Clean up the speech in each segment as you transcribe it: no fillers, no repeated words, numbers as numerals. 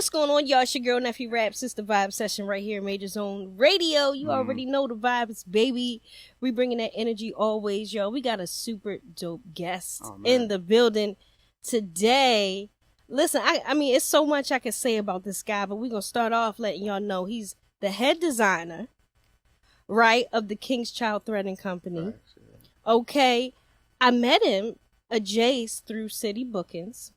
What's going on, y'all? It's your girl, Nephew Raps. It's the Vibe Session right here, Major Zone Radio. You already know the vibes, baby. We bringing that energy always, yo. We got a super dope guest in the building today. Listen, I mean, it's so much I can say about this guy, but we're going to start off letting y'all know he's the head designer, right, of the King's Child Threading Company. Right, yeah. Okay. I met him, Jace, through City Bookings.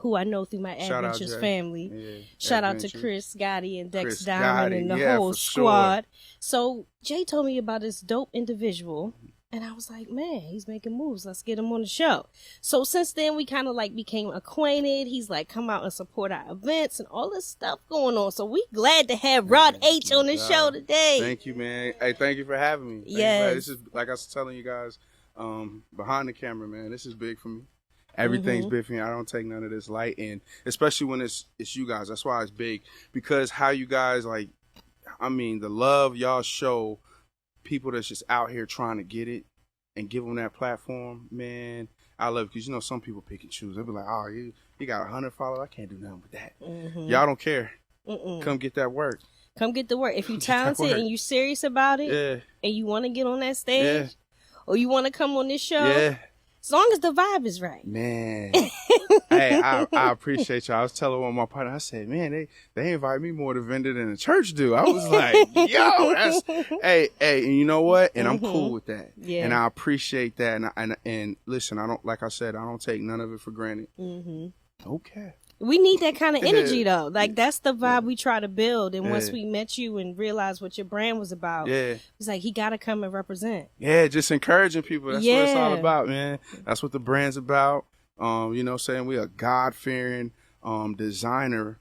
Who I know through my Adventures family. Yeah, Shout out to Chris Gotti and Dex Diamond and the whole squad. Sure. So Jay told me about this dope individual, and I was like, man, he's making moves. Let's get him on the show. So since then, we kind of like became acquainted. He's like come out and support our events and all this stuff going on. So we glad to have Rod H on the show today. Thank you, man. Hey, thank you for having me. Yeah, this is like I was telling you guys behind the camera, man. This is big for me. Everything's big for me. I don't take none of this light, and especially when it's you guys. That's why it's big, because how you guys the love y'all show people that's just out here trying to get it and give them that platform, man. I love it, because some people pick and choose. They'll be like, oh, you got 100 followers. I can't do nothing with that. Y'all don't care. Come get that work. Come get the work. If you're talented and you serious about it, and you want to get on that stage, or you want to come on this show, as long as the vibe is right. Man. Hey, I appreciate y'all. I was telling one of my partners, I said, man, they invite me more to vendor than the church do. I was like, yo, that's, hey, and you know what? And I'm cool with that. Yeah. And I appreciate that. And listen, like I said, I don't take none of it for granted. Okay. We need that kind of energy, though. Like, that's the vibe we try to build. And once we met you and realized what your brand was about, it's like, he got to come and represent. Yeah, just encouraging people. That's what it's all about, man. That's what the brand's about. Saying we a God-fearing designer.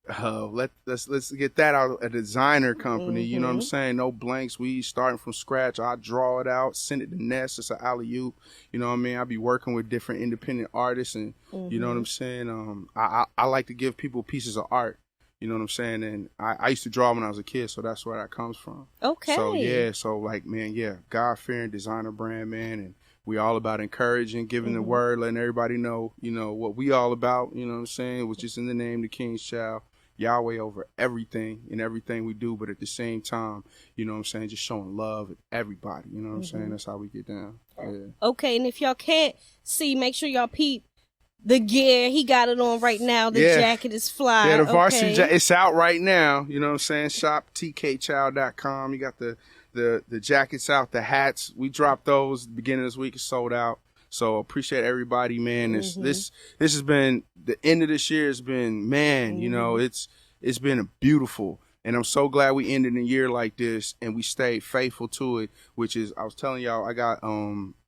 Let's get that out. A designer company, you know what I'm saying? No blanks. We starting from scratch. I draw it out, send it to Ness. It's an alley-oop. You know what I mean? I be working with different independent artists, and you know what I'm saying? I like to give people pieces of art. You know what I'm saying? And I used to draw when I was a kid, so that's where that comes from. Okay. So God-fearing designer brand, man, and we all about encouraging, giving the word, letting everybody know, what we all about, you know what I'm saying, which is in the name, the King's Child. Yahweh over everything and everything we do, but at the same time, you know what I'm saying, just showing love at everybody, you know what I'm saying? That's how we get down. Yeah. Okay, and if y'all can't see, make sure y'all peep the gear. He got it on right now. The jacket is fly. Yeah, the varsity jacket, it's out right now, you know what I'm saying? Shop tkchild.com. You got the jackets out, the hats. We dropped those at the beginning of this week. It's sold out. So appreciate everybody, man. This has been, the end of this year has been, man, it's been beautiful. And I'm so glad we ended a year like this and we stayed faithful to it, which is, I was telling y'all, I got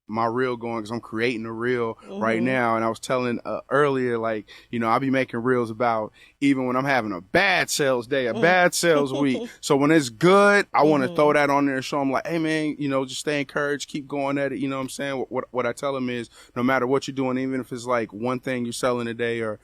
my reel going because I'm creating a reel right now. And I was telling earlier, I'll be making reels about even when I'm having a bad sales day, a bad sales week. So when it's good, I want to throw that on there and show them like, hey man, just stay encouraged, keep going at it. You know what I'm saying? What I tell them is no matter what you're doing, even if it's like one thing you're selling a day or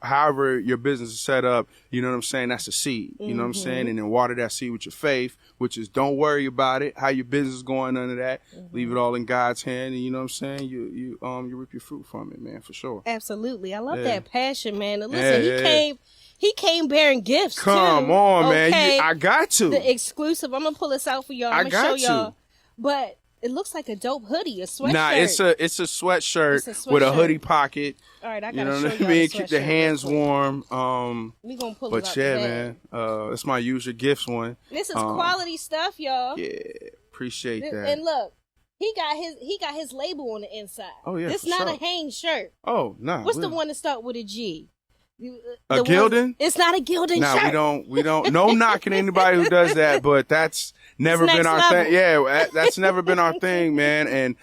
however your business is set up, you know what I'm saying? That's a seed, you know what I'm saying? And then water that seed with your faith, which is don't worry about it, how your business is going, none of that. Leave it all in God's hand. And you know what I'm saying? You reap your fruit from it, man, for sure. Absolutely. I love that passion, man. And listen, he came bearing gifts. Come on, man. I got to. The exclusive. I'm gonna pull this out for y'all. I'm gonna show y'all. But it looks like a dope hoodie, a sweatshirt. Nah, it's a sweatshirt with a hoodie pocket. All right, I gotta show you. I mean, keep the hands warm. We gonna pull it out. But yeah, man, it's my use your gifts one. This is quality stuff, y'all. Yeah, appreciate that. And look. He got his label on the inside. Oh yeah, it's not a Hanes shirt. Oh no. What's the one that start with a G? A Gildan? It's not a Gildan shirt. We don't. No knocking anybody who does that, but that's never been our thing. Yeah, that's never been our thing, man. And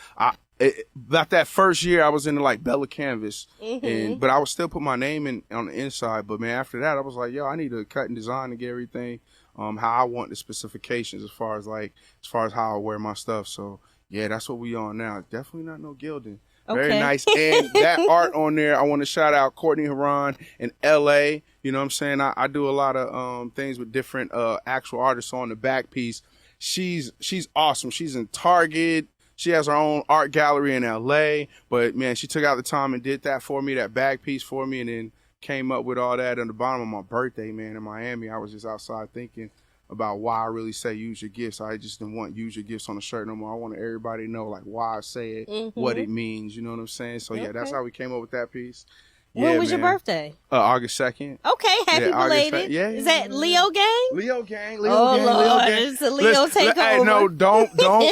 about that first year, I was into like Bella Canvas, but I would still put my name on the inside. But man, after that, I was like, yo, I need to cut and design and get everything how I want the specifications as far as how I wear my stuff. So. Yeah, that's what we on now. Definitely not no Gildan. Very nice. And that art on there, I want to shout out Courtney Haran in L.A. You know what I'm saying? I do a lot of things with different actual artists on the back piece. She's awesome. She's in Target. She has her own art gallery in L.A. But, man, she took out the time and did that for me, that back piece for me, and then came up with all that on the bottom of my birthday, man, in Miami. I was just outside thinking about why I really say use your gifts. I just didn't want use your gifts on the shirt no more. I want everybody to know like why I say it, what it means. You know what I'm saying? So yeah, that's how we came up with that piece. When was your birthday? August 2nd. Okay, happy belated. Yeah. Is that Leo gang? Leo gang. Lord, Leo gang. it's a Leo takeover. Hey, no, don't.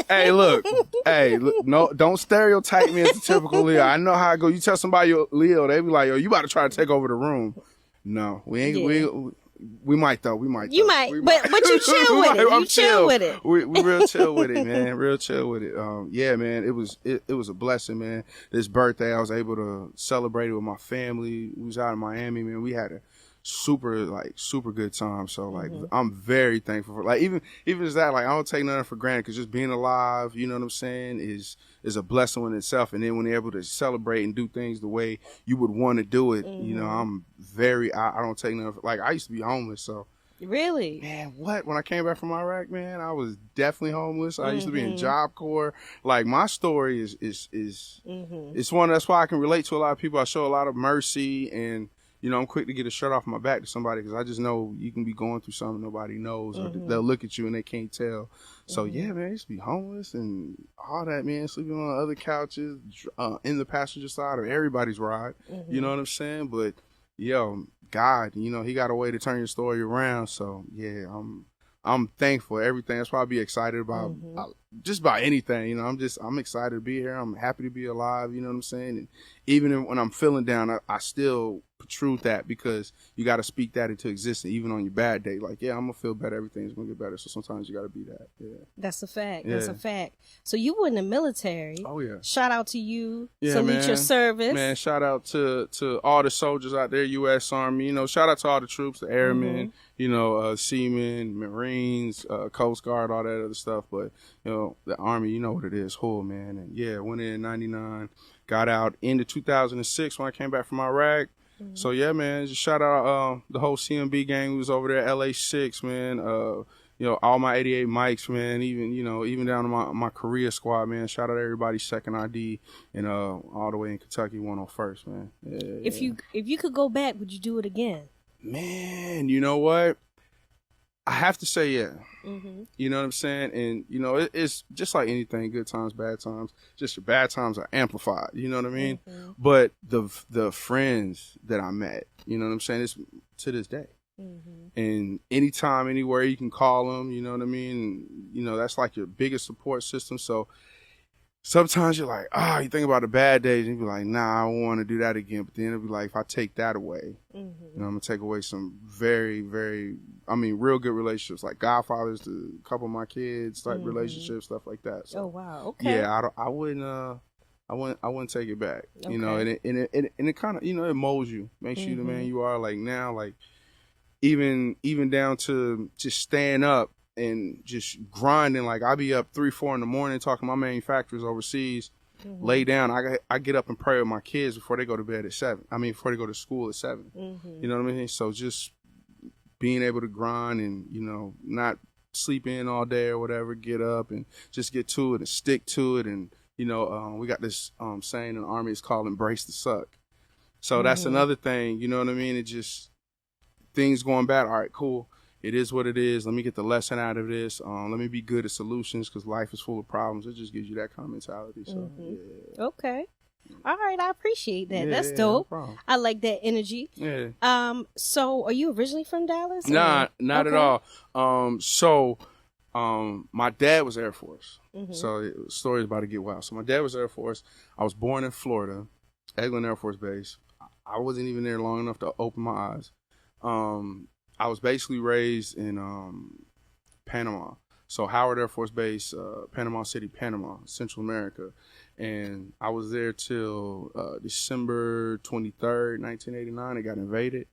Hey, look, no, don't stereotype me as a typical Leo. I know how I go. You tell somebody you're Leo, they be like, yo, you about to try to take over the room. No, we ain't. We might though. You might. But you chill with it. You chill with it. We real chill with it, man. Real chill with it. Yeah, man. It was a blessing, man. This birthday, I was able to celebrate it with my family. We was out in Miami, man. We had a super good time. So like, I'm very thankful for like even as that, like I don't take nothing for granted because just being alive, you know what I'm saying, is a blessing in itself. And then when you're able to celebrate and do things the way you would want to do it, you know, I'm I don't take nothing. Like I used to be homeless, so. Really? Man, what? When I came back from Iraq, man, I was definitely homeless. I used to be in Job Corps. Like my story is it's one that's why I can relate to a lot of people. I show a lot of mercy and. You know, I'm quick to get a shirt off my back to somebody because I just know you can be going through something nobody knows or they'll look at you and they can't tell. So, yeah, man, I used to be homeless and all that, man, sleeping on other couches, in the passenger side of everybody's ride. You know what I'm saying? But, yo, God, you know, he got a way to turn your story around. So, yeah, I'm thankful for everything. That's why I be excited about just about anything. You know, I'm excited to be here. I'm happy to be alive. You know what I'm saying? And even when I'm feeling down, I still protrude that because you got to speak that into existence, even on your bad day. Like, yeah, I'm going to feel better. Everything's going to get better. So sometimes you got to be that. Yeah. That's a fact. Yeah. That's a fact. So you were in the military. Oh, yeah. Shout out to you. Yeah, salute your service. Man, shout out to all the soldiers out there, U.S. Army. You know, shout out to all the troops, the airmen, you know, seamen, Marines, Coast Guard, all that other stuff. But, you know, the Army, you know what it is. Whole, man. And, yeah, went in 99, got out into 2006 when I came back from Iraq. So, yeah, man, just shout out the whole CMB gang who was over there, LA6, man. You know, all my 88 mics, man, even down to my Korea squad, man. Shout out everybody, Second ID, and all the way in Kentucky, 101st, man. Yeah. If you could go back, would you do it again? Man, you know what? I have to say, yeah. You know what I'm saying? And, you know, it's just like anything, good times, bad times. Just your bad times are amplified. You know what I mean? But the friends that I met, you know what I'm saying? It's to this day. And anytime, anywhere you can call them, you know what I mean? You know, that's like your biggest support system. So sometimes you're like, you think about the bad days and you be like, nah, I don't want to do that again. But then it'll be like, if I take that away, you know, I'm going to take away some very, very, real good relationships, like godfathers to a couple of my kids, like relationships, stuff like that. So, oh, wow. Okay. Yeah, I wouldn't take it back, you know, and it kind of, you know, it molds you, makes you the man you are. Like now, like even down to just staying up and just grinding. Like I be up 3-4 in the morning talking to my manufacturers overseas, lay down. I get up and pray with my kids before they go to bed at 7. Before they go to school at 7. You know what I mean? So just being able to grind and, you know, not sleep in all day or whatever, get up and just get to it and stick to it. And, you know, we got this saying in the Army, it's called embrace the suck. So that's another thing, you know what I mean? It just, things going bad. All right, cool. It is what it is. Let me get the lesson out of this. Let me be good at solutions because life is full of problems. It just gives you that kind of mentality. So, yeah. Okay. All right. I appreciate that. That's dope. No, I like that energy. Yeah. So are you originally from Dallas? Nah, not at all. My dad was Air Force. So the story's about to get wild. So my dad was Air Force. I was born in Florida, Eglin Air Force Base. I wasn't even there long enough to open my eyes. I was basically raised in Panama. So Howard Air Force Base, Panama City, Panama, Central America. And I was there till December 23rd, 1989. It got invaded.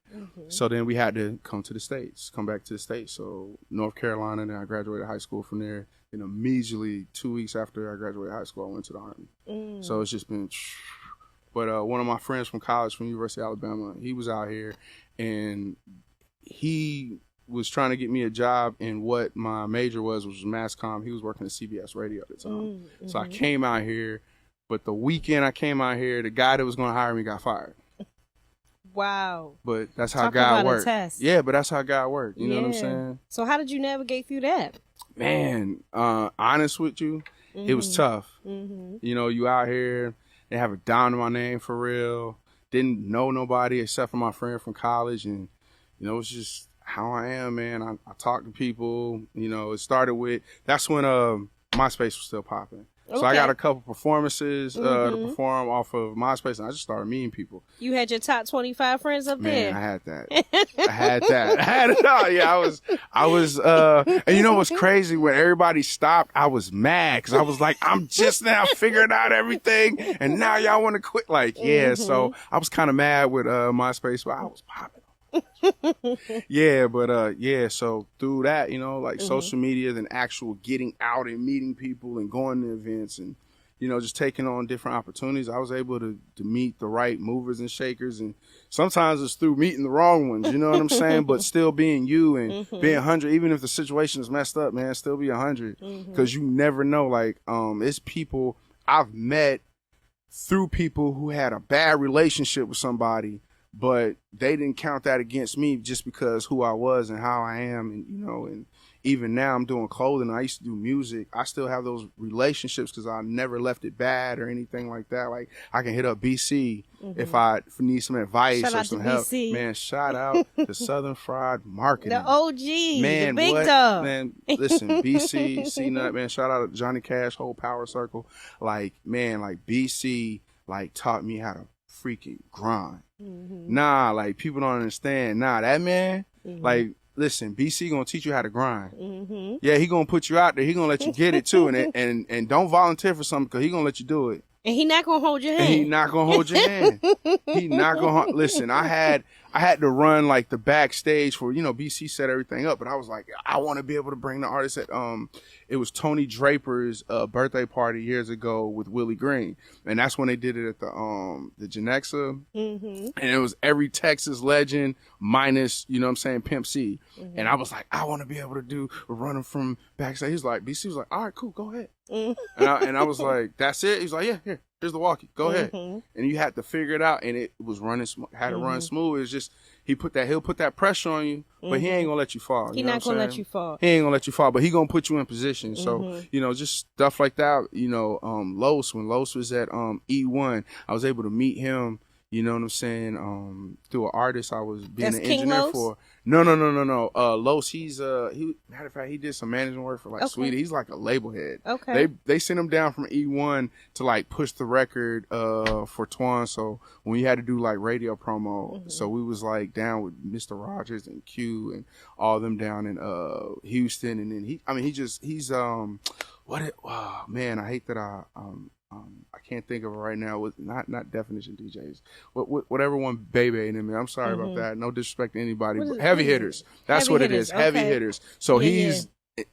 So then we had to come back to the States. So North Carolina, then I graduated high school from there. And immediately 2 weeks after I graduated high school, I went to the Army. So it's just been... But one of my friends from college, from University of Alabama, he was out here and he was trying to get me a job in what my major was, which was mass comm. He was working at CBS Radio at the time. So I came out here, but the weekend I came out here, the guy that was going to hire me got fired. Wow. But that's how Talk God about works. a test. Yeah, but that's how God works. You know what I'm saying? So how did you navigate through that? Man, honest with you, it was tough. You know, you out here, they have a dime to my name for real. Didn't know nobody except for my friend from college. And, you know, it's just how I am, man. I talk to people. You know, it started with, that's when MySpace was still popping. So I got a couple performances to perform off of MySpace, and I just started meeting people. You had your top 25 friends up there? Man, I had that. I had it all. Yeah, I was, and you know what's crazy? When everybody stopped, I was mad because I was like, I'm just now figuring out everything, and now y'all want to quit. Like, yeah, so I was kind of mad with MySpace, but I was popping. Yeah, but so through that, you know, like social media, then actual getting out and meeting people and going to events and, you know, just taking on different opportunities, I was able to meet the right movers and shakers. And sometimes it's through meeting the wrong ones, you know what I'm saying? But still being you and being 100, even if the situation is messed up, man, still be 100. Because you never know. Like, it's people I've met through people who had a bad relationship with somebody, but they didn't count that against me just because who I was and how I am. And, you know, and even now I'm doing clothing. I used to do music. I still have those relationships because I never left it bad or anything like that. Like, I can hit up BC if I need some advice or some help. BC. Man, shout out to Southern Fried Marketing. The OG, man, the big dog. Man, listen, BC, C-Nut, man, shout out to Johnny Cash, whole power circle. Like, man, like BC, like, taught me how to freaking grind. Nah, like, people don't understand. Nah, that man, like, listen, BC gonna teach you how to grind. Yeah, he gonna put you out there. He gonna let you get it too, and don't volunteer for something because he gonna let you do it. And he not gonna hold your hand. And he not gonna hold your hand. He not gonna listen. I had to run like the backstage for, you know, BC set everything up, but I was like, I want to be able to bring the artist at it was Tony Draper's birthday party years ago with Willie Green, and that's when they did it at the Genexa, and it was every Texas legend minus, you know what I'm saying, Pimp C, and I was like, I want to be able to do running from backstage. He's like, BC was like, all right, cool, go ahead. And I was like, that's it? He's like, yeah, here's the walkie, go ahead. And you had to figure it out, and it was running, had to run smooth. It's just, he'll put that pressure on you, but he ain't gonna let you fall. He not gonna let you fall. He ain't gonna let you fall, but he gonna put you in position. So, you know, just stuff like that. You know, Los, when Los was at E1, I was able to meet him, you know what I'm saying, through an artist I was being an engineer for. No. Los, matter of fact, he did some management work for like Sweetie. He's like a label head. Okay. They sent him down from E1 to like push the record for Twan. So when we had to do like radio promo, so we was like down with Mr. Rogers and Q and all them down in Houston. And then he's oh man, I hate that I can't think of it right now. With not Definition DJs, whatever one Baby in him. I'm sorry about that. No disrespect to anybody. But heavy hitters. That's heavy what hitters. It is. Okay. Heavy hitters. So he's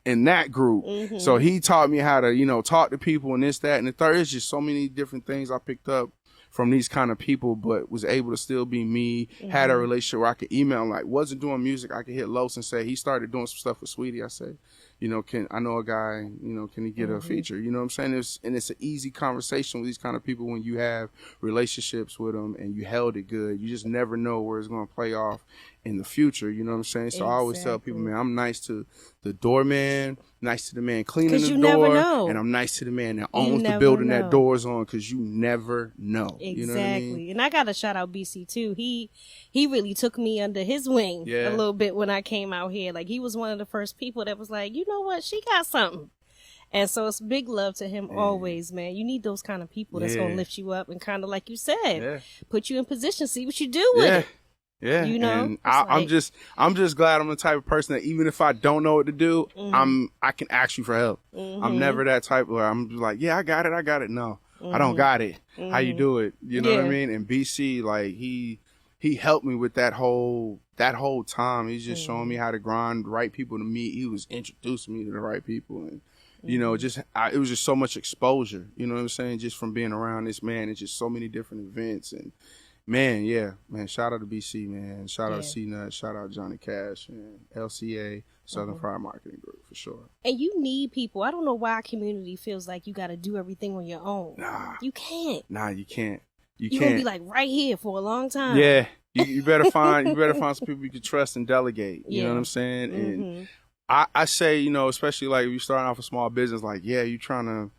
in that group. So he taught me how to, you know, talk to people and this, that, and the third. It's just so many different things I picked up from these kind of people, but was able to still be me. Had a relationship where I could email him, like, wasn't doing music. I could hit Los and say, he started doing some stuff with Sweetie. I said, you know, I know a guy, you know, can he get a feature? You know what I'm saying? It's an easy conversation with these kind of people when you have relationships with them and you held it good. You just never know where it's going to play off in the future. You know what I'm saying? So I always tell people, man, I'm nice to the doorman, nice to the man cleaning the door, and I'm nice to the man that owns the building that door's on, because you never know. Exactly. You know what I mean? And I got to shout out BC too. He really took me under his wing a little bit when I came out here. Like, he was one of the first people that was like, you know what, she got something. And so it's big love to him always, man. You need those kind of people that's going to lift you up and kind of, like you said, put you in position, see what you do with it. Yeah, you know, and I'm just glad I'm the type of person that even if I don't know what to do, I can ask you for help. I'm never that type where I'm just like, yeah, I got it. No, I don't got it. How you do it? You know what I mean? And BC, like, he helped me with that whole time. He's just showing me how to grind, the right people to meet. He was introducing me to the right people, and you know, it was just so much exposure. You know what I'm saying? Just from being around this man, it's just so many different events. And man, shout out to BC, man. Shout out to C-Nut. Shout out Johnny Cash, man. LCA, Southern Fried Marketing Group, for sure. And you need people. I don't know why our community feels like you got to do everything on your own. Nah. You can't. Nah, you can't. You're going to be like right here for a long time. Yeah. You better find some people you can trust and delegate. You know what I'm saying? And I say, you know, especially like if you're starting off a small business, like, yeah, you're trying to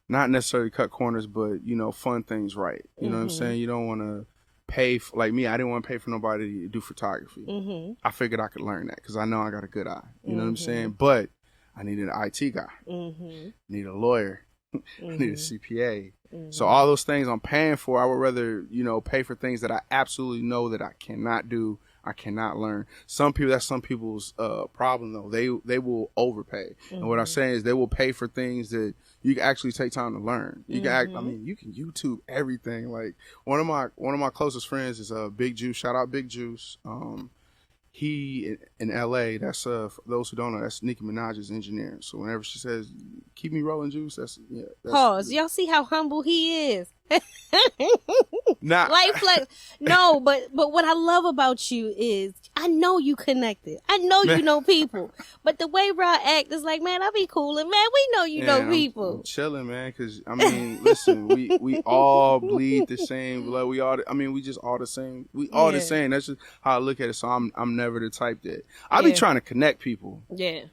not necessarily cut corners, but, you know, fund things right. You know what I'm saying? You don't want to pay like me. I didn't want to pay for nobody to do photography. I figured I could learn that because I know I got a good eye. You know what I'm saying? But I needed an IT guy, need a lawyer, I need a CPA. So all those things I'm paying for, I would rather, you know, pay for things that I absolutely know that I cannot do, I cannot learn. That's some people's problem though. They will overpay, and what I'm saying is they will pay for things that you can actually take time to learn. You can I mean, you can YouTube everything. Like one of my closest friends is Big Juice. Shout out Big Juice. He in LA, that's for those who don't know, that's Nicki Minaj's engineer. So whenever she says, keep me rolling, Juice, that's pause. Y'all see how humble he is. Nah. Light flex. No, but what I love about you is I know you connected. I know you know people. But the way Rod act is like, man, I be coolin', man. We know you know people. I'm chilling, man, because I mean, listen, we all bleed the same blood. We just all the same. We all the same. That's just how I look at it. So I'm never the type that I be trying to connect people. Yeah.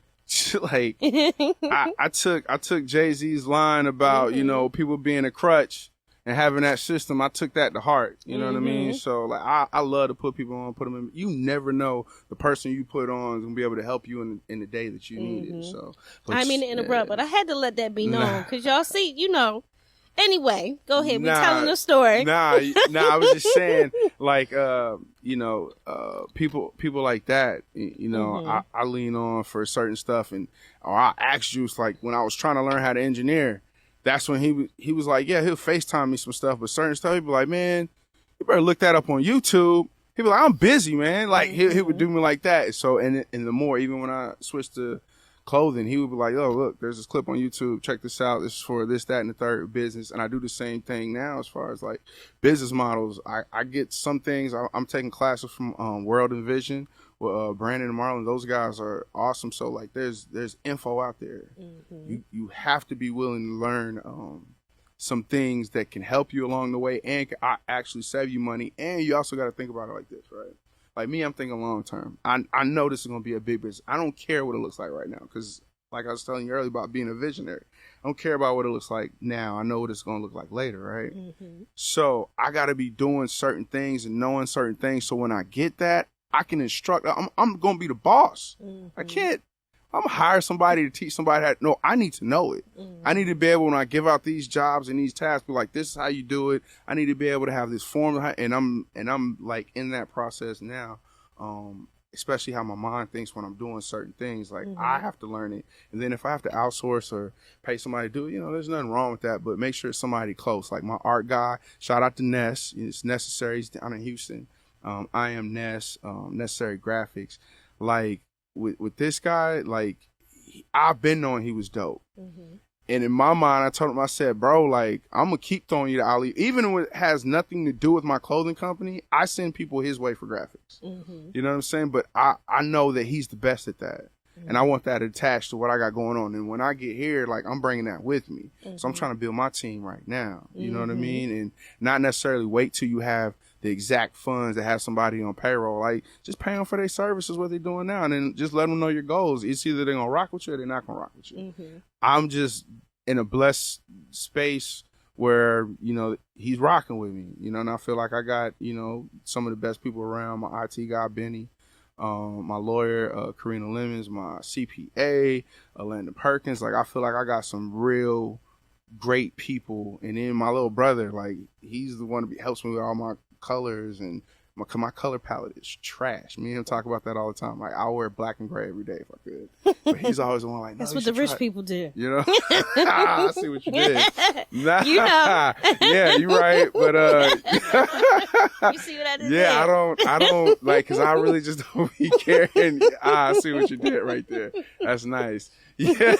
Like I took Jay-Z's line about, you know, people being a crutch and having that system. I took that to heart. You know what I mean? So like I love to put people on, put them in. You never know the person you put on is gonna be able to help you in the day that you need it. So I mean to interrupt, but I had to let that be known because y'all see, you know. Anyway, go ahead. We're telling the story. Nah, I was just saying, like, you know, people like that, you know, I lean on for certain stuff, or I ask Juice, like, when I was trying to learn how to engineer, that's when he was like, yeah, he'll FaceTime me some stuff, but certain stuff, he'd be like, man, you better look that up on YouTube. He'd be like, I'm busy, man. Like, he would do me like that. So, and the more, even when I switched to clothing, he would be like, oh, look, there's this clip on YouTube. Check this out. This is for this, that, and the third business. And I do the same thing now as far as like business models. I get some things. I'm taking classes from World and Vision with Brandon and Marlon. Those guys are awesome. So like there's info out there. You have to be willing to learn some things that can help you along the way and actually save you money. And you also got to think about it like this, right? Like me, I'm thinking long term. I know this is going to be a big business. I don't care what it looks like right now because, like I was telling you earlier about being a visionary, I don't care about what it looks like now. I know what it's going to look like later, right? So I got to be doing certain things and knowing certain things. So when I get that, I can instruct. I'm going to be the boss. I can't. I'm going to hire somebody to teach somebody how to know. I need to know it. I need to be able, when I give out these jobs and these tasks, be like, this is how you do it. I need to be able to have this formula. And I'm like in that process now, especially how my mind thinks when I'm doing certain things. Like I have to learn it. And then if I have to outsource or pay somebody to do it, you know, there's nothing wrong with that. But make sure it's somebody close. Like my art guy, shout out to Ness. It's Necessary. He's down in Houston. I am Ness, Necessary Graphics. Like, with this guy, like, I've been knowing he was dope. And in my mind, I told him, I said, bro, like, I'm going to keep throwing you to Ali. Even when it has nothing to do with my clothing company, I send people his way for graphics. You know what I'm saying? But I know that he's the best at that. And I want that attached to what I got going on. And when I get here, like, I'm bringing that with me. So I'm trying to build my team right now. You know what I mean? And not necessarily wait till you have the exact funds to have somebody on payroll. Like, just pay them for their services, what they're doing now, and then just let them know your goals. It's either they're going to rock with you or they're not going to rock with you. I'm just in a blessed space where, you know, he's rocking with me, you know, and I feel like I got, you know, some of the best people around. My IT guy, Benny, my lawyer, Karina Lemons, my CPA, Landon Perkins. Like, I feel like I got some real great people. And then my little brother, like, he's the one that helps me with all my colors, and my color palette is trash. Me and him talk about that all the time. Like, I'll wear black and gray every day if I could. But he's always the one like, no, that's what the rich people do. You know? I see what you did. Nah. You know. Yeah, you're right. But you see what I did? Yeah, I don't like, because I really just don't be caring. I see what you did right there. That's nice. Yeah.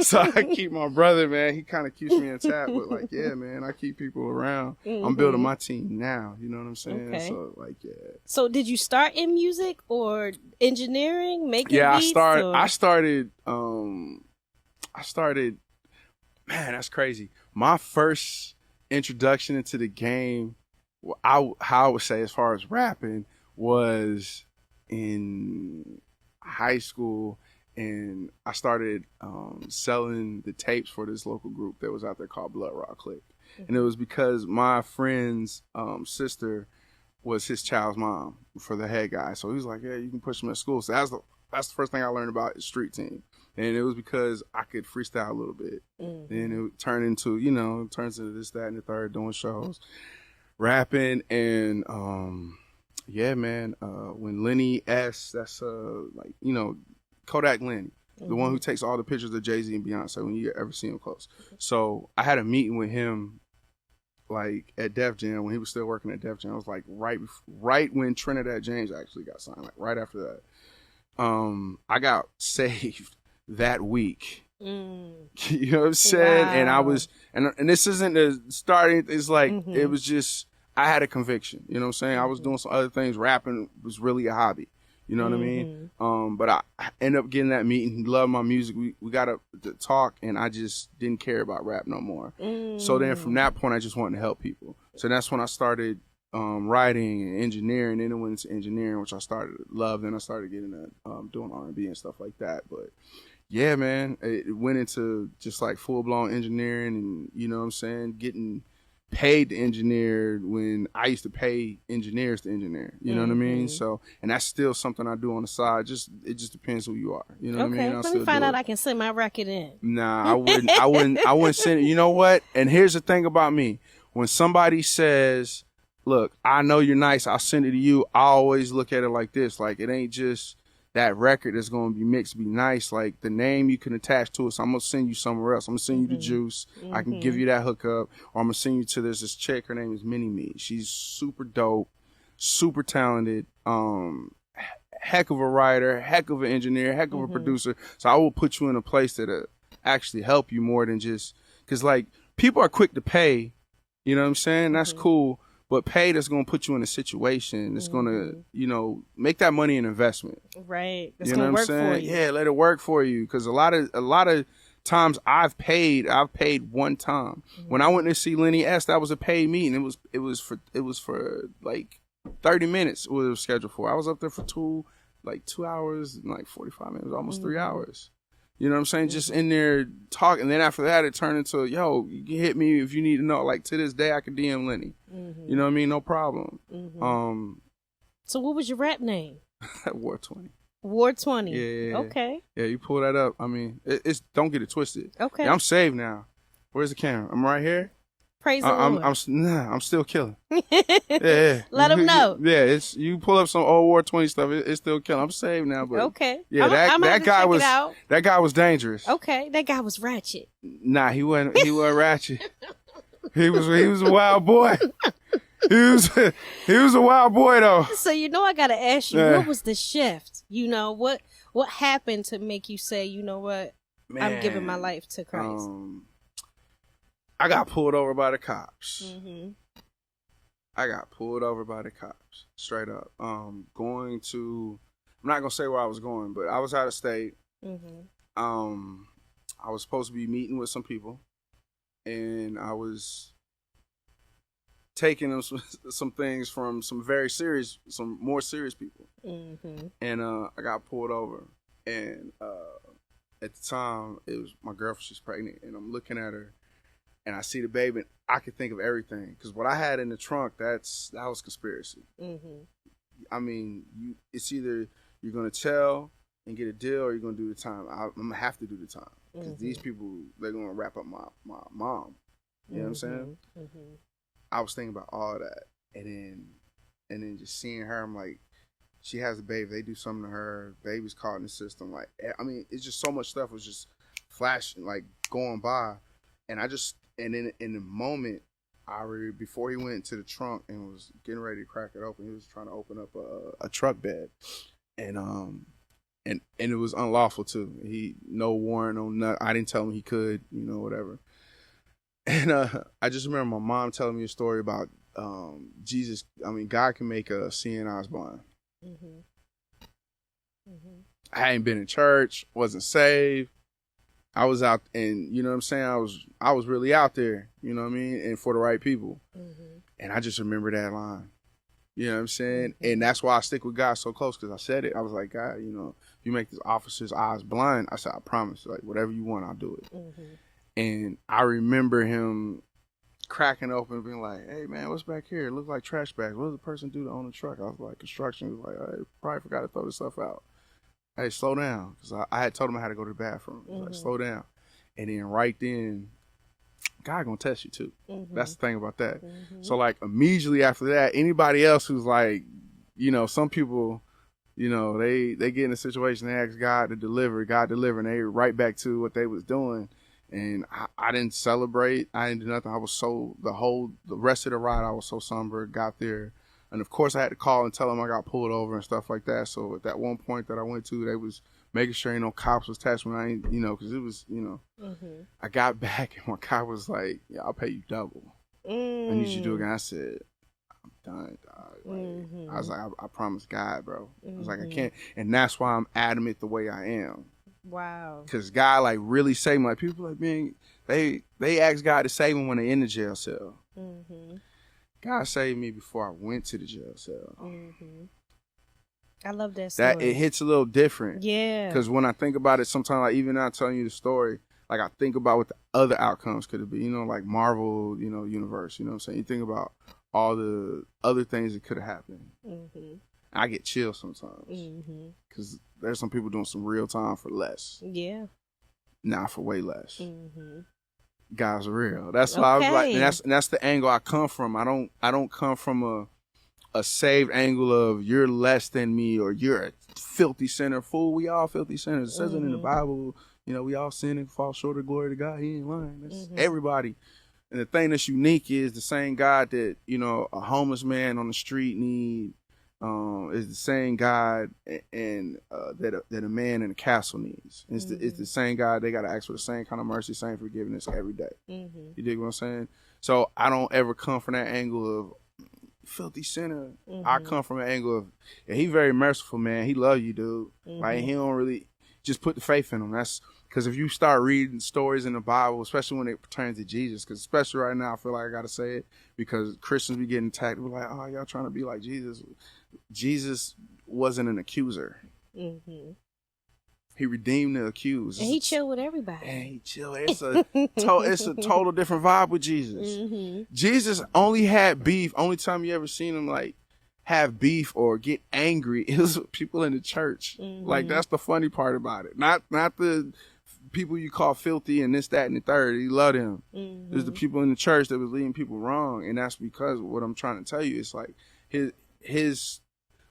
So I keep my brother, man. He kind of keeps me intact, but like, yeah, man, I keep people around. I'm building my team now. You know what I'm saying? Okay. So like, yeah. So did you start in music or engineering, making beats? I started, man, that's crazy. My first introduction into the game how I would say as far as rapping was in high school, and I started selling the tapes for this local group that was out there called Blood Rock Click. And it was because my friend's sister was his child's mom for the head guy. So he was like, yeah, you can push him at school. So that's the first thing I learned about the street team. And it was because I could freestyle a little bit. And it turned into, it turns into this, that, and the third, doing shows, rapping. And yeah, man, when Lenny S, that's Kodak Lenny, the one who takes all the pictures of Jay-Z and Beyonce when you ever see him close. So I had a meeting with him like at Def Jam when he was still working at Def Jam. It was like right when Trinidad James actually got signed, like right after that. I got saved that week. You know what I'm saying? Wow. And I was, and this isn't the starting. It's like it was just, I had a conviction. You know what I'm saying? I was doing some other things. Rapping was really a hobby. You know what I mean? But I ended up getting that meeting. He loved my music. We got to talk, and I just didn't care about rap no more. So then from that point, I just wanted to help people. So that's when I started writing and engineering. Then it went into engineering, which I started to love. Then I started getting doing R&B and stuff like that. But yeah, man, it went into just like full-blown engineering, and you know what I'm saying, getting paid to engineer when I used to pay engineers to engineer. You know what I mean? So, and that's still something I do on the side. It just depends who you are. You know what I mean? Let me find out I can send my record in. Nah, I wouldn't send it. You know what? And here's the thing about me. When somebody says, look, I know you're nice, I'll send it to you, I always look at it like this. Like, it ain't just that record that's going to be mixed, be nice. Like, the name you can attach to it. So I'm going to send you somewhere else. I'm going to send you the juice. I can give you that hookup. Or I'm going to send you to this chick. Her name is Mini Me. She's super dope, super talented, heck of a writer, heck of an engineer, heck of a producer. So I will put you in a place that'll actually help you more than just, because like, people are quick to pay. You know what I'm saying? That's cool. But pay that's going to put you in a situation that's going to, make that money an investment. Right. That's going to work for you. Yeah, let it work for you. Because a lot of times I've paid one time. When I went to see Lenny S, that was a paid meeting. It was for like 30 minutes. What it was scheduled for. I was up there for 2 hours and like 45 minutes, almost 3 hours. You know what I'm saying? Just in there talking. And then after that, it turned into, yo, you can hit me if you need to know. Like, to this day, I can DM Lenny. You know what I mean? No problem. So what was your rap name? War 20. War 20. Yeah. Okay. Yeah, you pull that up. I mean, it's don't get it twisted. Okay. Yeah, I'm saved now. Where's the camera? I'm right here. Praise the Lord. I'm still killing. Yeah. Let them know. Yeah, you pull up some old War 20 stuff, it's still killing. I'm saved now, but okay. Yeah, that guy was dangerous. Okay, that guy was ratchet. Nah, he wasn't ratchet. He was a wild boy. He was a wild boy though. So I gotta ask you, what was the shift? What happened to make you say, you know what, man, I'm giving my life to Christ? I got pulled over by the cops. I got pulled over by the cops, straight up. I'm not gonna say where I was going, but I was out of state. I was supposed to be meeting with some people, and I was taking them some things from some more serious people. And I got pulled over, and at the time, it was my girlfriend. She's pregnant, and I'm looking at her. And I see the baby, and I could think of everything. Because what I had in the trunk, that was conspiracy. I mean, it's either you're going to tell and get a deal, or you're going to do the time. I'm going to have to do the time. Because these people, they're going to wrap up my mom. You know what I'm saying? I was thinking about all that. And then just seeing her, I'm like, she has a baby. They do something to her. Baby's caught in the system. Like, I mean, it's just so much stuff was just flashing, like, going by. And then in the moment, before he went to the trunk and was getting ready to crack it open, he was trying to open up a truck bed, and it was unlawful too. No warrant, no nothing. I didn't tell him he could, whatever. And I just remember my mom telling me a story about Jesus. I mean, God can make a seeing eyes blind. I hadn't been in church, wasn't saved. I was out, and you know what I'm saying? I was really out there, you know what I mean? And for the right people. Mm-hmm. And I just remember that line. You know what I'm saying? Mm-hmm. And that's why I stick with God so close, because I said it. I was like, God, you know, if you make this officer's eyes blind, I said, I promise, like, whatever you want, I'll do it. Mm-hmm. And I remember him cracking open and being like, hey, man, what's back here? It looks like trash bags. What does the person do to own a truck? I was like, construction. He was like, I probably forgot to throw this stuff out. Hey, slow down. Because I had told him I had to go to the bathroom. He was like, slow down. And then right then, God gonna test you too. Mm-hmm. That's the thing about that. Mm-hmm. So like immediately after that, anybody else who's like, you know, some people, you know, they get in a situation, they ask God to deliver, God deliver, and they right back to what they was doing. And I didn't celebrate. I didn't do nothing. I was so, the rest of the ride, I was so somber, got there. And of course I had to call and tell them I got pulled over and stuff like that. So at that one point that I went to, they was making sure ain't no cops was touching me. I ain't, you know, because it was, you know, mm-hmm. I got back and my cop was like, yeah, I'll pay you double. I need you to do it again. I said, I'm done, dog. Like, mm-hmm. I was like, I promise God, bro. Mm-hmm. I was like, I can't. And that's why I'm adamant the way I am. Wow. Because God, like, really saved me. Like, people like, man, they ask God to save them when they're in the jail cell. Mm-hmm. God saved me before I went to the jail cell. Mm-hmm. I love that story. That it hits a little different. Yeah. Because when I think about it, sometimes, like, even now telling you the story, like, I think about what the other outcomes could have been. You know, like Marvel, you know, universe. You know what I'm saying? You think about all the other things that could have happened. Mm-hmm. I get chills sometimes. Because there's some people doing some real time for less. Yeah. Not for way less. Mm-hmm. God's real. That's why I was like, and that's the angle I come from. I don't come from a saved angle of you're less than me or you're a filthy sinner. Fool, we all filthy sinners. It says it in the Bible. You know, we all sin and fall short of glory to God. He ain't lying. That's everybody. And the thing that's unique is the same God that, you know, a homeless man on the street need is the same God and that a man in a castle needs. It's the same God. They got to ask for the same kind of mercy, same forgiveness every day. Mm-hmm. You dig what I'm saying? So I don't ever come from that angle of filthy sinner. Mm-hmm. I come from an angle of, yeah, he very merciful, man. He love you, dude. Mm-hmm. Like, he don't really, just put the faith in him. That's because if you start reading stories in the Bible, especially when it pertains to Jesus, because especially right now, I feel like I got to say it because Christians be getting attacked. We're like, oh, y'all trying to be like Jesus. Jesus wasn't an accuser. Mm-hmm. He redeemed the accused. And he chill with everybody. And he chill. It's a total different vibe with Jesus. Mm-hmm. Jesus only had beef. Only time you ever seen him like have beef or get angry is with people in the church. Mm-hmm. Like, that's the funny part about it. Not the people you call filthy and this, that, and the third. He loved him. Mm-hmm. There's the people in the church that was leading people wrong. And that's because what I'm trying to tell you is like his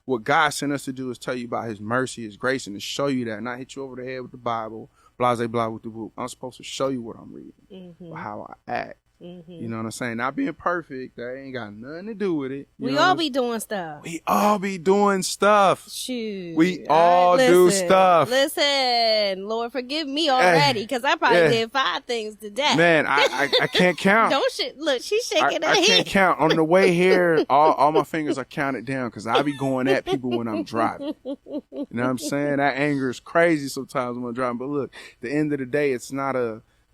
what God sent us to do is tell you about his mercy, his grace, and to show you that, not hit you over the head with the Bible, blase blah with the book. I'm supposed to show you what I'm reading, or how I act. Mm-hmm. You know what I'm saying? Not being perfect, that ain't got nothing to do with it. We all be doing stuff. We all be doing stuff. Shoot. We all do stuff. Listen, Lord, forgive me already, because I probably did 5 things today. Man, I can't count. Look, she's shaking her head. I can't count. On the way here, all my fingers are counted down, because I be going at people when I'm driving. You know what I'm saying? That anger is crazy sometimes when I'm driving. But look, at the end of the day, it's not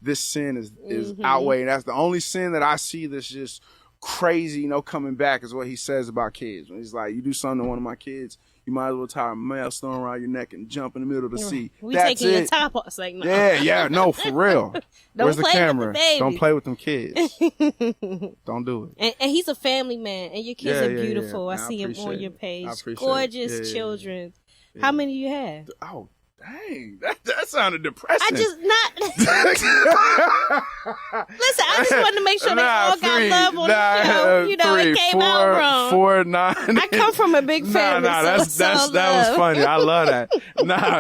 this sin is outweighed. That's the only sin that I see that's just crazy, you know, coming back is what he says about kids. When he's like, you do something to one of my kids, you might as well tie a millstone around your neck and jump in the middle of the sea. We taking your top off. It's like, no. Yeah, no, for real. Where's the camera? The Don't play with them kids. Don't do it. And he's a family man, and your kids are beautiful. I see him on your page. Gorgeous children. Yeah. How many do you have? Oh, dang, that sounded depressing. Listen, I just wanted to make sure they all got love on the show. You know, 3, it came 4, out wrong. 4, 9. I come from a big family. That was funny. I love that.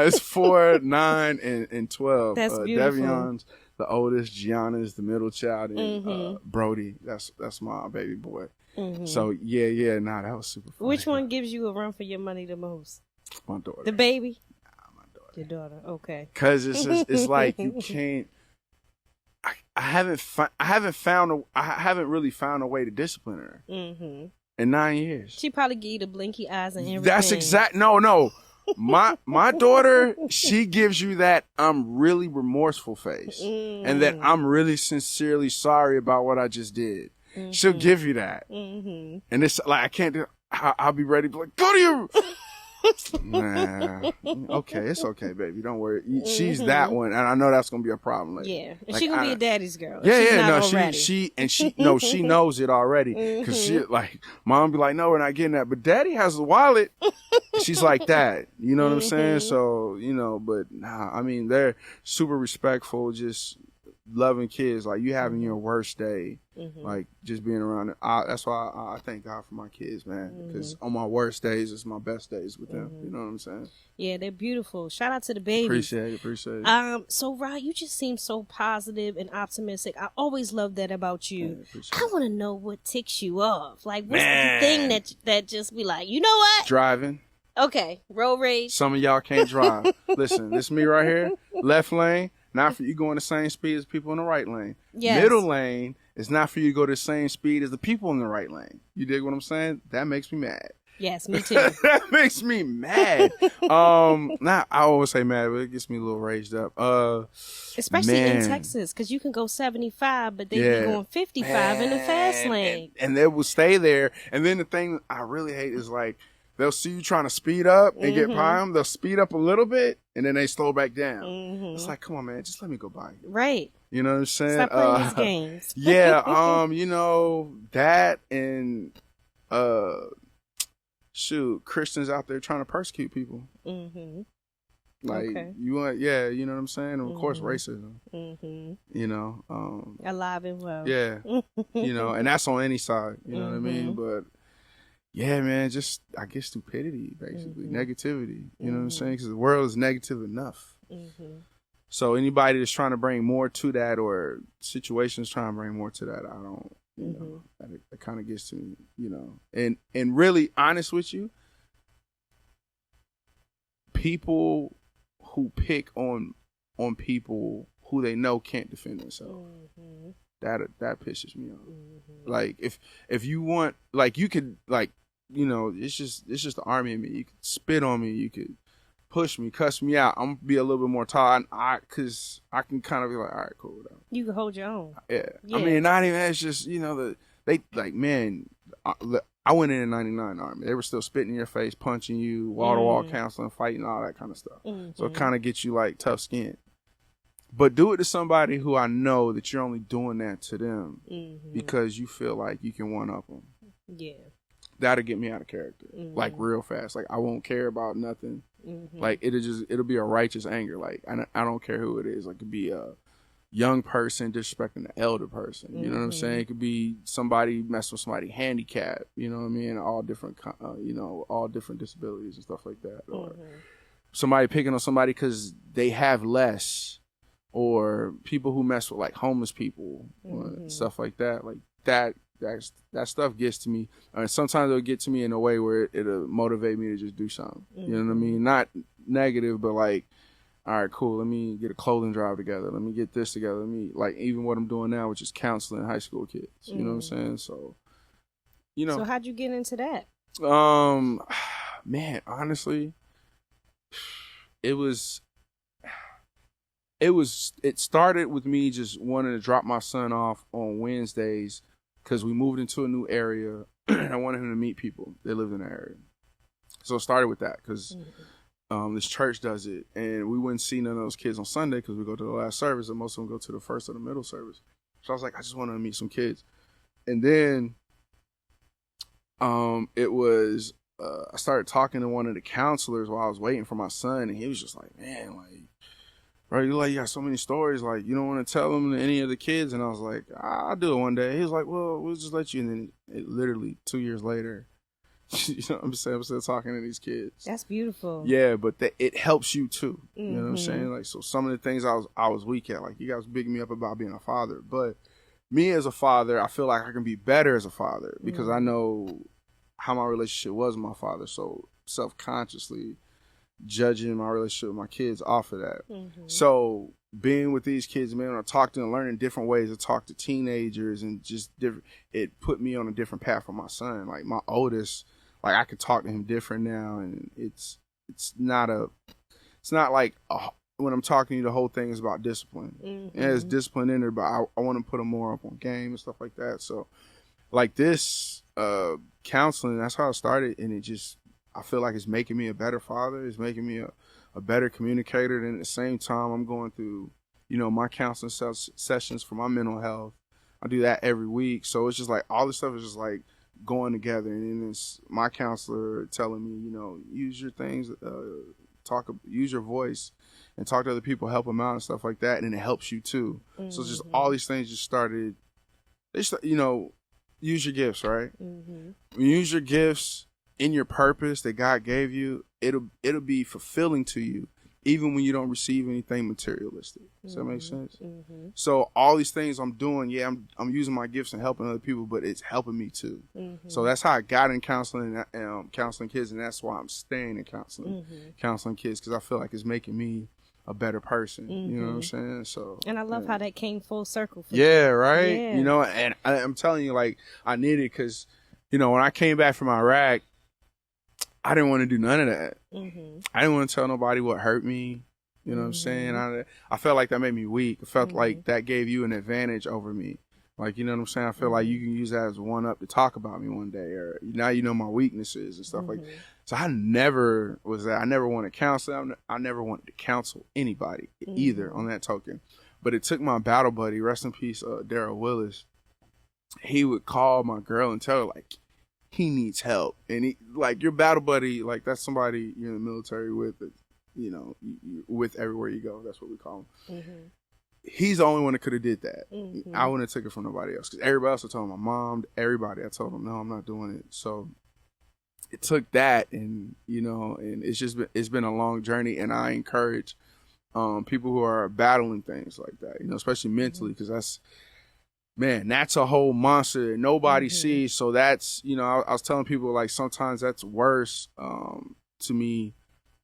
It's 4, 9, and 12. That's beautiful. Devion's the oldest, Gianna's the middle child, and Brody, that's my baby boy. Mm-hmm. So that was super funny. Which one gives you a run for your money the most? My daughter. The baby? Your daughter, okay. Because it's like you can't. I haven't really found a way to discipline her in 9 years. She probably give you the blinky eyes and everything. That's exact. No. My daughter, she gives you that I'm really remorseful face, and that I'm really sincerely sorry about what I just did. She'll give you that, and it's like I can't do. I'll be ready to be like, go to your. Nah, okay, it's okay, baby. Don't worry. She's that one, and I know that's gonna be a problem later. Yeah, like, she gonna be a daddy's girl. Yeah, She's yeah. not No, already. she knows it already because she like mom be like, no, we're not getting that, but daddy has a wallet. She's like that. You know what I'm saying? So but nah, I mean they're super respectful, just loving kids. Like you having your worst day, like just being around it. That's why I thank God for my kids, man. Because on my worst days, it's my best days with them. You know what I'm saying? Yeah, they're beautiful. Shout out to the babies. Appreciate it. So Rod, you just seem so positive and optimistic. I always love that about you. I want to know what ticks you off. Like, what's the thing that just be like, you know what? Driving. Okay, road rage. Some of y'all can't drive. Listen, this me right here. Left lane. Not for you going the same speed as people in the right lane. Yes. Middle lane is not for you to go the same speed as the people in the right lane. You dig what I'm saying? That makes me mad. Yes, me too. That makes me mad. I always say mad, but it gets me a little raged up. Especially in Texas, because you can go 75, but they be going 55 in the fast lane. And they will stay there. And then the thing I really hate is like, they'll see you trying to speed up and get by them. They'll speed up a little bit, and then they slow back down. It's like, come on, man, just let me go by you. Right. You know what I'm saying? Stop playing these games. Yeah. That and Christians out there trying to persecute people. Like you want, you know what I'm saying? And of course, racism. Alive and well. Yeah. And that's on any side. You know what I mean? But. Yeah, man, just, I guess, stupidity, basically. Negativity. You know what I'm saying? Because the world is negative enough. So anybody that's trying to bring more to that or situations trying to bring more to that, I don't, that kind of gets to me, And really, honest with you, people who pick on people who they know can't defend themselves. That pisses me off. Like, if you want, like, you could, like, it's just the army in me. You could spit on me. You could push me, cuss me out. I'm gonna be a little bit more tall, because I can kind of be like, all right, cool, whatever. You can hold your own. Yeah. I mean, not even. It's just they like, man. I went in 99 Army. They were still spitting in your face, punching you, wall to wall counseling, fighting, all that kind of stuff. So it kind of gets you like tough skin. But do it to somebody who I know that you're only doing that to them because you feel like you can one up them. Yeah. That'll get me out of character, like real fast. Like I won't care about nothing. Like it'll be a righteous anger. Like I don't care who it is. Like it could be a young person disrespecting an elder person. You know what I'm saying? It could be somebody messing with somebody handicapped. You know what I mean? All different, all different disabilities and stuff like that. Or somebody picking on somebody because they have less. Or people who mess with like homeless people and stuff like that. Like that stuff gets to me. Sometimes it'll get to me in a way where it'll motivate me to just do something. You know what I mean? Not negative, but like, all right, cool. Let me get a clothing drive together. Let me get this together. Let me, like, even what I'm doing now, which is counseling high school kids. You know what I'm saying? So, So how'd you get into that? Man, honestly, it started with me just wanting to drop my son off on Wednesdays because we moved into a new area and I wanted him to meet people that lived in the area. So it started with that because this church does it, and we wouldn't see none of those kids on Sunday because we go to the last service, and most of them go to the first or the middle service. So I was like, I just wanted to meet some kids. And then it was I started talking to one of the counselors while I was waiting for my son, and he was just like, man, like, bro, you got so many stories, like, you don't want to tell them to any of the kids? And I was like, I'll do it one day. He was like, well, we'll just let you. And then it literally 2 years later, you know what I'm saying? I'm still talking to these kids. That's beautiful. Yeah, but it helps you too. You know what I'm saying? Like, so some of the things I was weak at, like, you guys bigging me up about being a father, but me as a father, I feel like I can be better as a father because I know how my relationship was with my father. So self-consciously judging my relationship with my kids off of that. So being with these kids, man, when I talk to them, learning different ways to talk to teenagers and just different, it put me on a different path for my son. Like my oldest, like I could talk to him different now, and it's it's not like when I'm talking to you, the whole thing is about discipline. Mm-hmm. Yeah, there's discipline in there, but I want to put them more up on game and stuff like that. So like this counseling, that's how I started, and I feel like it's making me a better father. It's making me a better communicator. And at the same time, I'm going through, my counseling sessions for my mental health. I do that every week. So it's just like all this stuff is just like going together. And then it's my counselor telling me, use your things, use your voice and talk to other people, help them out and stuff like that. And it helps you too. Mm-hmm. So it's just all these things just started, use your gifts, right? Mm-hmm. Use your gifts in your purpose that God gave you. It'll be fulfilling to you, even when you don't receive anything materialistic. Does that make sense? Mm-hmm. So all these things I'm doing, I'm using my gifts and helping other people, but it's helping me too. Mm-hmm. So that's how I got in counseling, counseling kids, and that's why I'm staying in counseling kids, because I feel like it's making me a better person. Mm-hmm. You know what I'm saying? So, and I love how that came full circle for you. Right? Yeah. And I'm telling you, like, I need it because, when I came back from Iraq, I didn't want to do none of that. Mm-hmm. I didn't want to tell nobody what hurt me. You know what I'm saying? I felt like that made me weak. I felt like that gave you an advantage over me. Like, you know what I'm saying? I feel like you can use that as one up to talk about me one day, or now you know my weaknesses and stuff like that. So I never was that. I never wanted counseling. I never wanted to counsel anybody either on that token. But it took my battle buddy, rest in peace, Daryl Willis. He would call my girl and tell her, like, he needs help. And he, like, your battle buddy, like, that's somebody you're in the military with, you're with everywhere you go. That's what we call him. Mm-hmm. He's the only one that could have did that. Mm-hmm. I wouldn't have took it from nobody else. Because everybody else, I told my mom, everybody, I told them, no, I'm not doing it. So it took that, and, and it's been a long journey. And I encourage people who are battling things like that, especially mentally, because that's a whole monster that nobody sees. So that's, I was telling people, like, sometimes that's worse to me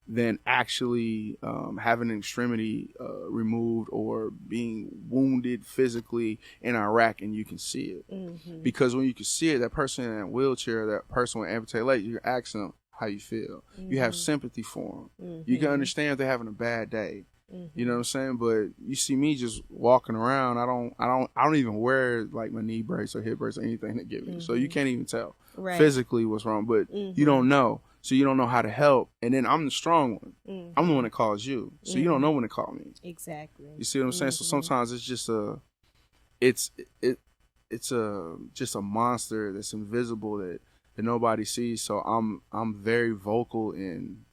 than actually having an extremity removed or being wounded physically in Iraq, and you can see it. Mm-hmm. Because when you can see it, that person in that wheelchair, that person with amputated leg, you're asking them how you feel. Mm-hmm. You have sympathy for them. Mm-hmm. You can understand if they're having a bad day. Mm-hmm. You know what I'm saying? But you see me just walking around. I don't even wear, like, my knee brace or hip brace or anything to give me. Mm-hmm. So you can't even tell physically what's wrong. But you don't know. So you don't know how to help. And then I'm the strong one. Mm-hmm. I'm the one that calls you. So you don't know when to call me. Exactly. You see what I'm saying? So sometimes it's just just a monster that's invisible that nobody sees. So I'm very vocal and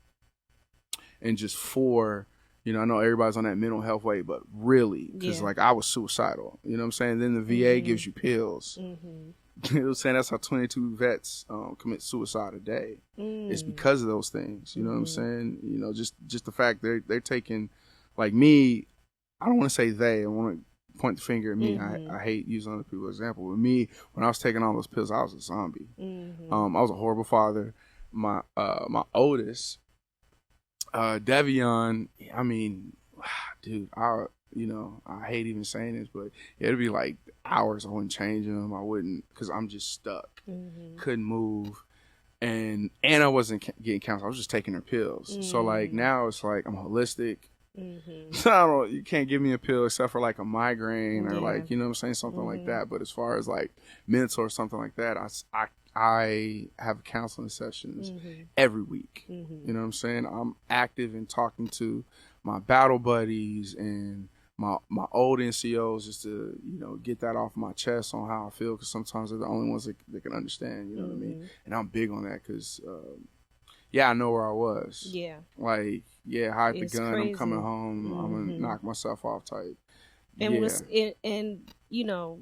just for, I know everybody's on that mental health way, but really, because like I was suicidal, you know what I'm saying? Then the VA gives you pills. Mm-hmm. You know what I'm saying? That's how 22 vets commit suicide a day. It's because of those things. You know what I'm saying? Just the fact they're taking, like me, I don't want to say they, I want to point the finger at me. I hate using other people as an example. With me, when I was taking all those pills, I was a zombie. I was a horrible father. My oldest, Devion, I mean, dude, I hate even saying this, but it'd be like hours I wouldn't change him. I wouldn't, because I'm just stuck. Couldn't move. And I wasn't getting counseling. I was just taking her pills. So, like, now it's like I'm holistic. So you can't give me a pill except for, like, a migraine or, like, you know what I'm saying, something like that. But as far as, like, mental or something like that, I have counseling sessions every week. You know what I'm saying? I'm active in talking to my battle buddies and my old NCOs, just to, get that off my chest on how I feel, because sometimes they're the only ones that can understand, you know what I mean? And I'm big on that because, I know where I was. Yeah. Like, hide the gun, crazy. I'm coming home, I'm going to knock myself off type. And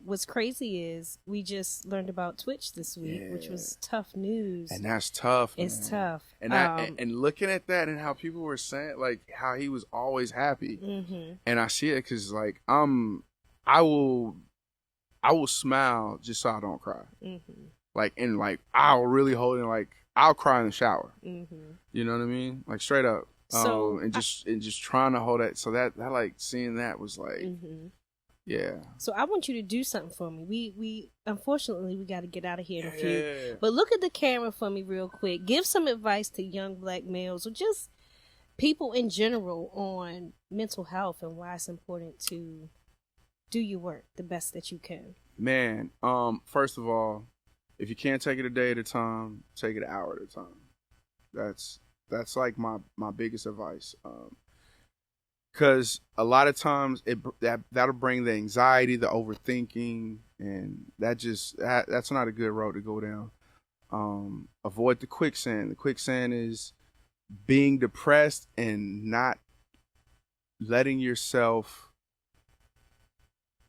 what's crazy is we just learned about Twitch this week, which was tough news. And that's tough. It's tough. And and looking at that and how people were saying, like, how he was always happy, and I see it because, like, I will smile just so I don't cry. Like, and like I'll really hold it, like I'll cry in the shower. You know what I mean? Like, straight up. So and just trying to hold that. So that like seeing that was like. Yeah. So I want you to do something for me. We unfortunately we got to get out of here in a few. But look at the camera for me real quick. Give some advice to young black males, or just people in general on mental health and why it's important to do your work the best that you can? Man, first of all, if you can't take it a day at a time, take it an hour at a time. That's like my biggest advice. Because a lot of times that'll bring the anxiety, the overthinking, and that's not a good road to go down. Avoid the quicksand. The quicksand is being depressed and not letting yourself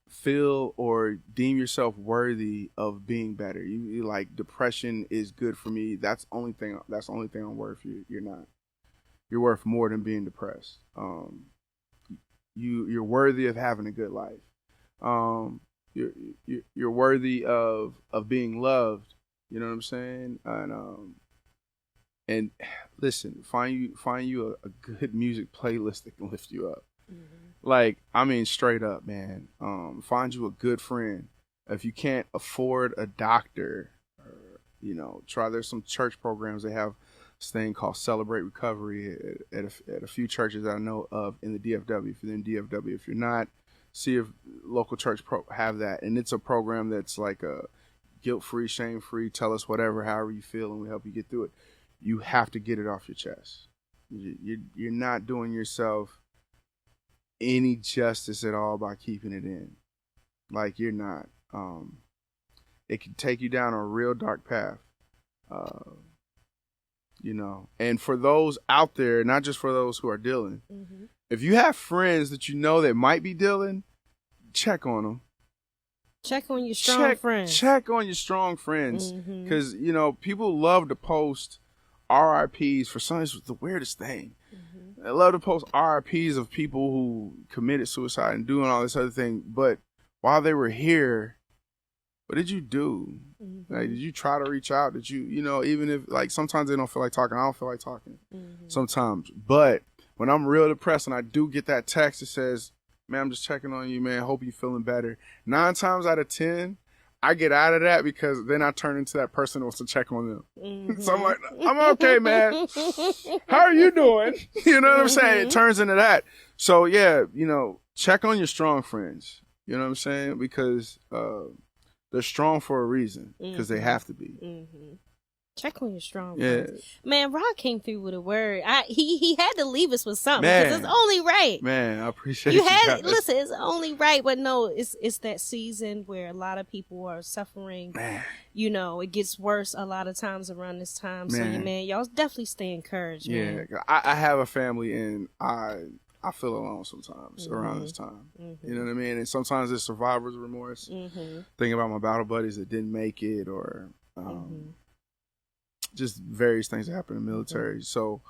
feel or deem yourself worthy of being better. You like, depression is good for me. That's the only thing I'm worth. You're not. You're worth more than being depressed. You're worthy of having a good life. You're worthy of being loved. You know what I'm saying? And listen, find you a good music playlist that can lift you up. Mm-hmm. Like, I mean, straight up, man. Find you a good friend. If you can't afford a doctor, or, there's some church programs that have this thing called Celebrate Recovery at a few churches that I know of in the DFW. If you're in DFW, if you're not, see if local church have that. And it's a program that's like a guilt-free, shame-free, tell us whatever, however you feel, and we help you get through it. You have to get it off your chest. You're not doing yourself any justice at all by keeping it in. Like, you're not. It can take you down a real dark path. And for those out there, not just for those who are dealing, mm-hmm. if you have friends that you know that might be dealing, check on them. Check on your strong friends. Check on your strong friends. Because, people love to post RIPs for some. It's the weirdest thing. Mm-hmm. They love to post RIPs of people who committed suicide and doing all this other thing. But while they were here, what did you do? Mm-hmm. Like, did you try to reach out? Did you, even if, like, sometimes they don't feel like talking. I don't feel like talking sometimes. But when I'm real depressed and I do get that text that says, man, I'm just checking on you, man. Hope you're feeling better. 9 times out of 10, I get out of that because then I turn into that person who wants to check on them. Mm-hmm. So I'm like, I'm okay, man. How are you doing? You know what I'm saying? It turns into that. So, yeah, check on your strong friends. You know what I'm saying? Because they're strong for a reason, because they have to be. Mm-hmm. Check on your strong friends. Man, Rod came through with a word. He had to leave us with something, because it's only right. Man, I appreciate you. Listen, it's only right, but no, it's that season where a lot of people are suffering. Man. It gets worse a lot of times around this time. Man. So, y'all definitely stay encouraged, man. Yeah, I have a family, and I feel alone sometimes around this time. Mm-hmm. You know what I mean? And sometimes it's survivor's remorse. Mm-hmm. Thinking about my battle buddies that didn't make it, or just various things that happen in the military. Mm-hmm. So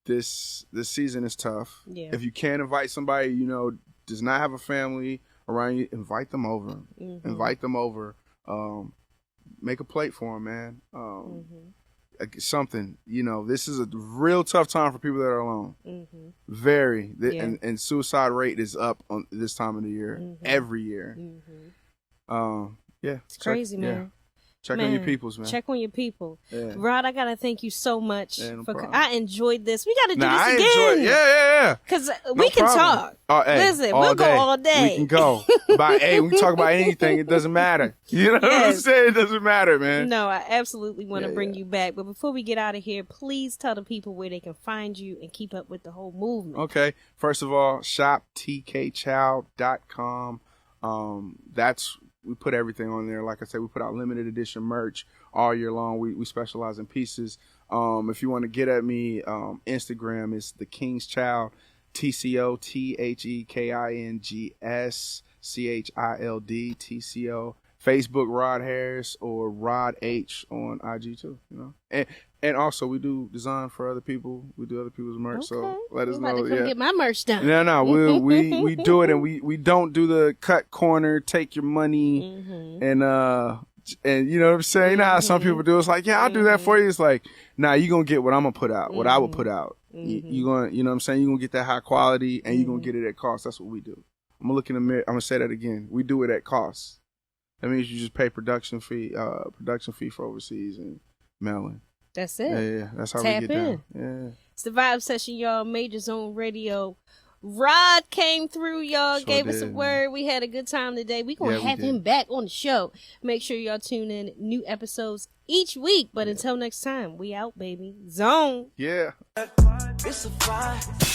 this season is tough. Yeah. If you can't invite somebody, does not have a family around you, invite them over. Mm-hmm. Invite them over. Make a plate for them, man. Something, this is a real tough time for people that are alone. Mm-hmm. Very. And suicide rate is up on this time of the year, every year. Mm-hmm. It's crazy, man. Yeah. Check on your peoples, man. Check on your people. Yeah. Rod, I gotta thank you so much. Yeah, no I enjoyed this. We gotta do this again. Yeah. Because we can talk. Listen, we'll go all day. We can go. We can talk about anything. It doesn't matter. You know what I'm saying? It doesn't matter, man. No, I absolutely want to bring you back. But before we get out of here, please tell the people where they can find you and keep up with the whole movement. Okay. First of all, shoptkchild.com. We put everything on there. Like I said, we put out limited edition merch all year long. We specialize in pieces. If you want to get at me, Instagram is The King's Child, TCO, TheKingsChildTCO. Facebook, Rod Harris, or Rod H on IG too. And also we do design for other people. We do other people's merch. Okay. So let us know. Get my merch done. No, we do it, and we don't do the cut corner, take your money, and you know what I'm saying. You know how some people do. It's like, yeah, I'll do that for you. It's like, nah, you gonna get what I'm gonna put out, what I would put out. You gonna, you know what I'm saying. You gonna get that high quality, and you gonna get it at cost. That's what we do. I'm gonna look in the mirror. I'm gonna say that again. We do it at cost. That means you just pay production fee for overseas and mailing. That's it. Yeah. That's how we get down. Yeah. It's the Vibe Session, y'all. Major Zone Radio. Rod came through, y'all. Gave us a word. We had a good time today. We're going to have him back on the show. Make sure y'all tune in. New episodes each week. But until next time, we out, baby. Zone. Yeah. It's a vibe.